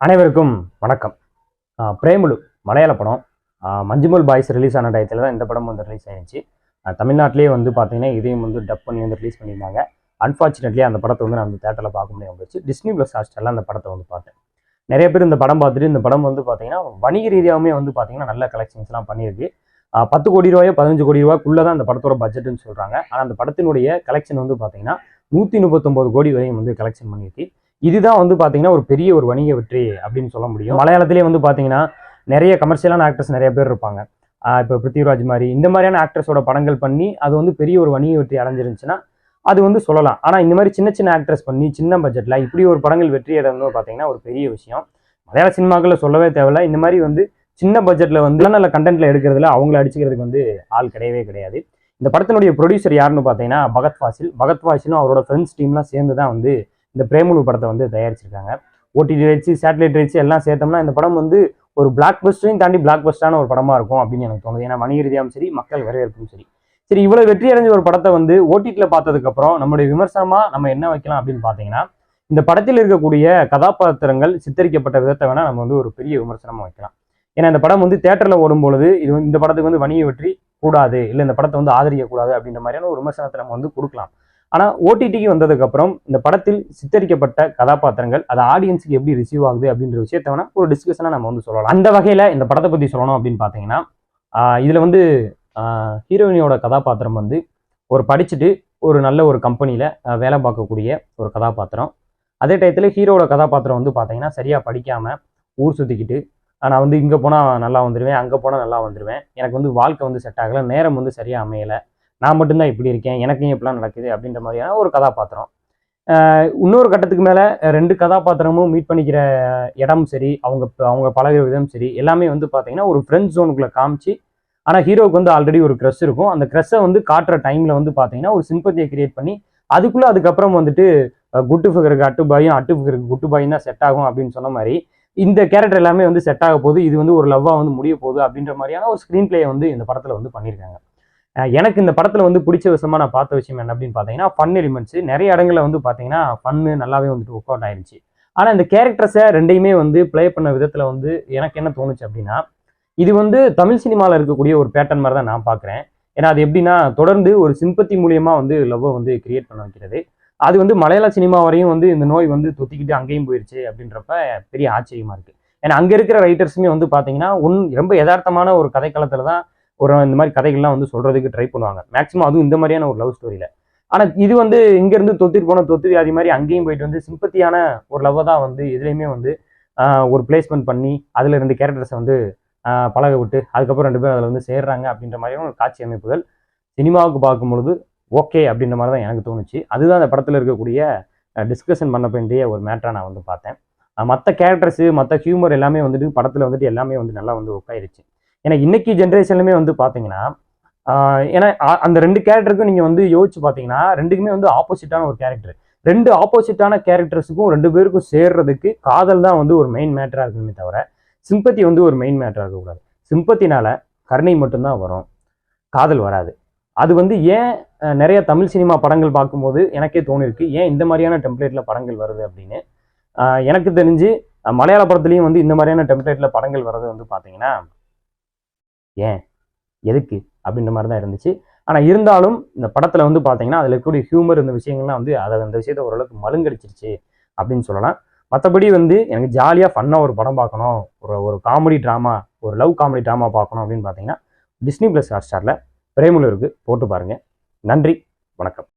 அனைவருக்கும் வணக்கம். பிரேமுலு மலையாள படம். மஞ்சுமல் பாய்ஸ் ரிலீஸ் ஆன டயத்தில் தான் இந்த படம் வந்து ரிலீஸ் ஆயிடுச்சு. தமிழ்நாட்டிலே வந்து பார்த்தீங்கன்னா இதையும் வந்து டப் பண்ணி வந்து ரிலீஸ் பண்ணியிருந்தாங்க. அன்ஃபார்ச்சுனேட்லி அந்த படத்தை வந்து நான் வந்து தேட்டரில் பார்க்க முடியாமல் போச்சு. டிஸ்னி ப்ளஸ் ஹாட்ஸ்டாரில் அந்த படத்தை வந்து பார்த்தேன். நிறைய பேர் இந்த படம் பார்த்துட்டு இந்த படம் வந்து பார்த்தீங்கன்னா வணிக ரீதியாகவுமே வந்து பார்த்தீங்கன்னா நல்ல கலெக்ஷன்ஸ்லாம் பண்ணியிருக்கு. 10 கோடி ரூபாயோ 15 கோடி ரூபாய்க்குள்ளே தான் அந்த படத்தோட பட்ஜெட்னு சொல்கிறாங்க. ஆனால் அந்த படத்தினுடைய கலெக்ஷன் வந்து பார்த்தீங்கன்னா 139 கோடி வரையும் வந்து கலெக்ஷன் பண்ணியிருக்கு. இதுதான் வந்து பார்த்தீங்கன்னா ஒரு பெரிய ஒரு வணிக வெற்றி அப்படின்னு சொல்ல முடியும். மலையாளத்திலே வந்து பார்த்தீங்கன்னா நிறைய கமர்ஷியலான ஆக்டர்ஸ் நிறைய பேர் இருப்பாங்க. இப்போ பிருத்திவிராஜ் மாதிரி இந்த மாதிரியான ஆக்டர்ஸோட படங்கள் பண்ணி அது வந்து பெரிய ஒரு வணிக வெற்றி அடைஞ்சிருந்துச்சுன்னா அது வந்து சொல்லலாம். ஆனால் இந்த மாதிரி சின்ன சின்ன ஆக்டர்ஸ் பண்ணி சின்ன பட்ஜெட்டில் இப்படி ஒரு படங்கள் வெற்றி அடைந்து பார்த்தீங்கன்னா ஒரு பெரிய விஷயம். மலையாள சினிமாக்களில் சொல்லவே தேவையில்ல. இந்த மாதிரி வந்து சின்ன பட்ஜெட்டில் வந்து நல்ல கண்டென்ட்ல எடுக்கிறதுல அவங்கள அடிச்சுக்கிறதுக்கு வந்து ஆள் கிடையவே கிடையாது. இந்த படத்தினுடைய ப்ரொடியூசர் யாருன்னு பார்த்தீங்கன்னா பகத் ஃபாசிலும் அவரோட ஃப்ரெண்ட்ஸ் டீம்லாம் சேர்ந்து தான் வந்து இந்த பிரேமுலு படத்தை வந்து தயாரிச்சிருக்காங்க. ஓடிடி ரைட்ஸ், சேட்டலைட் ரைட்ஸ் எல்லாம் சேர்த்தோம்னா இந்த படம் வந்து ஒரு பிளாக் பஸ்டரையும் தாண்டி பிளாக் பஸ்டான ஒரு படமா இருக்கும் அப்படின்னு எனக்கு தோணுது. ஏன்னா வணிக ரீதியாகவும் சரி, மக்கள் வரவேற்பும் சரி இவ்வளவு வெற்றி அடைஞ்ச ஒரு படத்தை வந்து ஓடிடியில் பார்த்ததுக்கு அப்புறம் நம்மளுடைய விமர்சனமா நம்ம என்ன வைக்கலாம் அப்படின்னு பார்த்தீங்கன்னா, இந்த படத்தில் இருக்கக்கூடிய கதாபாத்திரங்கள் சித்தரிக்கப்பட்ட விதத்தை வேணா நம்ம வந்து ஒரு பெரிய விமர்சனமா வைக்கலாம். ஏன்னா இந்த படம் வந்து தேட்டரில் ஓடும்பொழுது இந்த படத்துக்கு வந்து வணிக வெற்றி கூடாது, இல்லை இந்த படத்தை வந்து ஆதரிக்கக்கூடாது அப்படின்ற மாதிரியான ஒரு விமர்சனத்தை நம்ம வந்து கொடுக்கலாம். ஆனால் ஓடிடிக்கு வந்ததுக்கு அப்புறம் இந்த படத்தில் சித்தரிக்கப்பட்ட கதாபாத்திரங்கள் அது ஆடியன்ஸுக்கு எப்படி ரிசீவ் ஆகுது அப்படின்ற விஷயத்த வேணா ஒரு டிஸ்கஷனாக நம்ம வந்து சொல்லலாம். அந்த வகையில் இந்த படத்தை பற்றி சொல்லணும் அப்படின்னு பார்த்தீங்கன்னா, இதில் வந்து ஹீரோயினியோட கதாபாத்திரம் வந்து ஒரு படிச்சுட்டு ஒரு நல்ல ஒரு கம்பெனியில் வேலை பார்க்கக்கூடிய ஒரு கதாபாத்திரம். அதே டயத்தில் ஹீரோட கதாபாத்திரம் வந்து பார்த்தீங்கன்னா சரியாக படிக்காமல் ஊர் சுற்றிக்கிட்டு நான் வந்து இங்கே போனால் நல்லா வந்துடுவேன், அங்கே போனால் நல்லா வந்துடுவேன், எனக்கு வந்து வாழ்க்கை வந்து செட் ஆகலை, நேரம் வந்து சரியாக அமையலை, நான் மட்டும்தான் இப்படி இருக்கேன், எனக்கும் எப்படிலாம் நடக்குது அப்படின்ற மாதிரியான ஒரு கதாபாத்திரம். இன்னொரு கட்டத்துக்கு மேலே 2 கதாபாத்திரமும் மீட் பண்ணிக்கிற இடம் சரி, அவங்க பழகிற விதம் சரி, எல்லாமே வந்து பார்த்தீங்கன்னா ஒரு ஃப்ரெண்ட் ஜோனுக்குள்ளே காமிச்சு. ஆனால் ஹீரோவுக்கு வந்து ஆல்ரெடி ஒரு க்ரஷ் இருக்கும். அந்த க்ரஷ்ஷை வந்து காட்டுற டைமில் வந்து பார்த்தீங்கன்னா ஒரு சிம்பத்தியை கிரியேட் பண்ணி அதுக்கப்புறம் வந்துட்டு குட்டு ஃபிகருக்கு அட்டுபாயும், அட்டு ஃபிகருக்கு குட்டு பாயும் தான் செட் ஆகும் அப்படின்னு சொன்ன மாதிரி இந்த கேரக்டர் எல்லாமே வந்து செட் ஆக போகுது, இது வந்து ஒரு லவ்வாக வந்து முடிய போகுது அப்படின்ற மாதிரியான ஒரு ஸ்க்ரீன் பிளேயை வந்து இந்த படத்தில் வந்து பண்ணியிருக்காங்க. எனக்கு இந்த படத்தில் வந்து பிடிச்ச விஷயமா நான் பார்த்த விஷயம் என்ன அப்படின்னு பார்த்தீங்கன்னா, ஃபன் எலிமெண்ட்ஸ் நிறைய இடங்களில் வந்து பார்த்தீங்கன்னா ஃபன்னு நல்லாவே வந்துட்டு ஒர்க் அவுட் ஆயிடுச்சு. ஆனால் இந்த கேரக்டர்ஸை ரெண்டையுமே வந்து ப்ளே பண்ண விதத்தில் வந்து எனக்கு என்ன தோணுச்சு அப்படின்னா, இது வந்து தமிழ் சினிமாவில் இருக்கக்கூடிய ஒரு பேட்டர்ன் மாதிரி தான் நான் பார்க்குறேன். ஏன்னா அது எப்படின்னா தொடர்ந்து ஒரு சிம்பத்தி மூலியமாக வந்து லவ்வை வந்து கிரியேட் பண்ண வைக்கிறது. அது வந்து மலையாள சினிமா வரையும் வந்து இந்த நோய் வந்து தொத்திக்கிட்டு அங்கேயும் போயிடுச்சு அப்படின்றப்ப பெரிய ஆச்சரியமா இருக்கு. ஏன்னா அங்கே இருக்கிற ரைட்டர்ஸுமே வந்து பார்த்தீங்கன்னா ரொம்ப யதார்த்தமான ஒரு கதைக்களத்தில் தான் இந்த மாதிரி கதைகள்லாம் வந்து சொல்றதுக்கு ட்ரை பண்ணுவாங்க. மேக்ஸிமம் அதுவும் இந்த மாதிரியான ஒரு லவ் ஸ்டோரியில. ஆனால் இது வந்து இங்கேருந்து தொத்திட்டு போன தொத்து வியாதி மாதிரி அங்கேயும் போயிட்டு வந்து சிம்பத்தியான ஒரு லவ்வை தான் வந்து எதுலேயுமே வந்து ஒரு பிளேஸ்மெண்ட் பண்ணி அதில் 2 கேரக்டர்ஸை வந்து பழக விட்டு அதுக்கப்புறம் 2 பேரும் அதில் வந்து சேர்றாங்க அப்படின்ற மாதிரியான ஒரு காட்சி அமைப்புகள் சினிமாவுக்கு பார்க்கும்பொழுது ஓகே அப்படின்ற மாதிரி தான் எனக்கு தோணுச்சு. அதுதான் அந்த படத்தில் இருக்கக்கூடிய டிஸ்கஷன் பண்ண வேண்டிய ஒரு மேட்டராக நான் வந்து பார்த்தேன். மற்ற கேரக்டர்ஸு, மற்ற ஹியூமர் எல்லாமே வந்துட்டு படத்தில் வந்துட்டு எல்லாமே வந்து நல்லா வந்து ஒர்க் ஆயிருச்சு. ஏன்னா இன்னைக்கு ஜென்ரேஷன்லுமே வந்து பார்த்தீங்கன்னா, ஏன்னா அந்த 2 கேரக்டருக்கும் நீங்கள் வந்து யோசிச்சு பார்த்தீங்கன்னா 2க்குமே வந்து ஆப்போசிட்டான ஒரு கேரக்டர். 2 ஆப்போசிட்டான கேரக்டர்ஸுக்கும் 2 பேருக்கும் சேர்றதுக்கு காதல் தான் வந்து ஒரு மெயின் மேட்டராக இருக்கணுமே தவிர சிம்பத்தி வந்து ஒரு மெயின் மேட்டராக இருக்கக்கூடாது. சிம்பத்தினால கருணை மட்டும்தான் வரும், காதல் வராது. அது வந்து ஏன் நிறைய தமிழ் சினிமா படங்கள் பார்க்கும்போது எனக்கே தோணிருக்கு, ஏன் இந்த மாதிரியான டெம்ப்ளேட்டில் படங்கள் வருது அப்படின்னு. எனக்கு தெரிஞ்சு மலையாள படத்துலையும் வந்து இந்த மாதிரியான டெம்ப்ளேட்டில் படங்கள் வர்றது வந்து பார்த்தீங்கன்னா ஏன் எதுக்கு அப்படின்ற மாதிரி தான் இருந்துச்சு. ஆனால் இருந்தாலும் இந்த படத்தில் வந்து பார்த்தீங்கன்னா அதில் இருக்கக்கூடிய ஹியூமர் இந்த விஷயங்கள்லாம் வந்து அந்த விஷயத்த ஓரளவுக்கு மழுங்கடிச்சிருச்சு அப்படின்னு சொல்லலாம். மற்றபடி வந்து எனக்கு ஜாலியாக ஃபன்னாக ஒரு படம் பார்க்கணும், ஒரு காமெடி ட்ராமா, ஒரு லவ் காமெடி ட்ராமா பார்க்கணும் அப்படின்னு பார்த்தீங்கன்னா டிஸ்னி ப்ளஸ் ஹாட்ஸ்டாரில் பிரேமுலு இருக்கு, போட்டு பாருங்கள். நன்றி, வணக்கம்.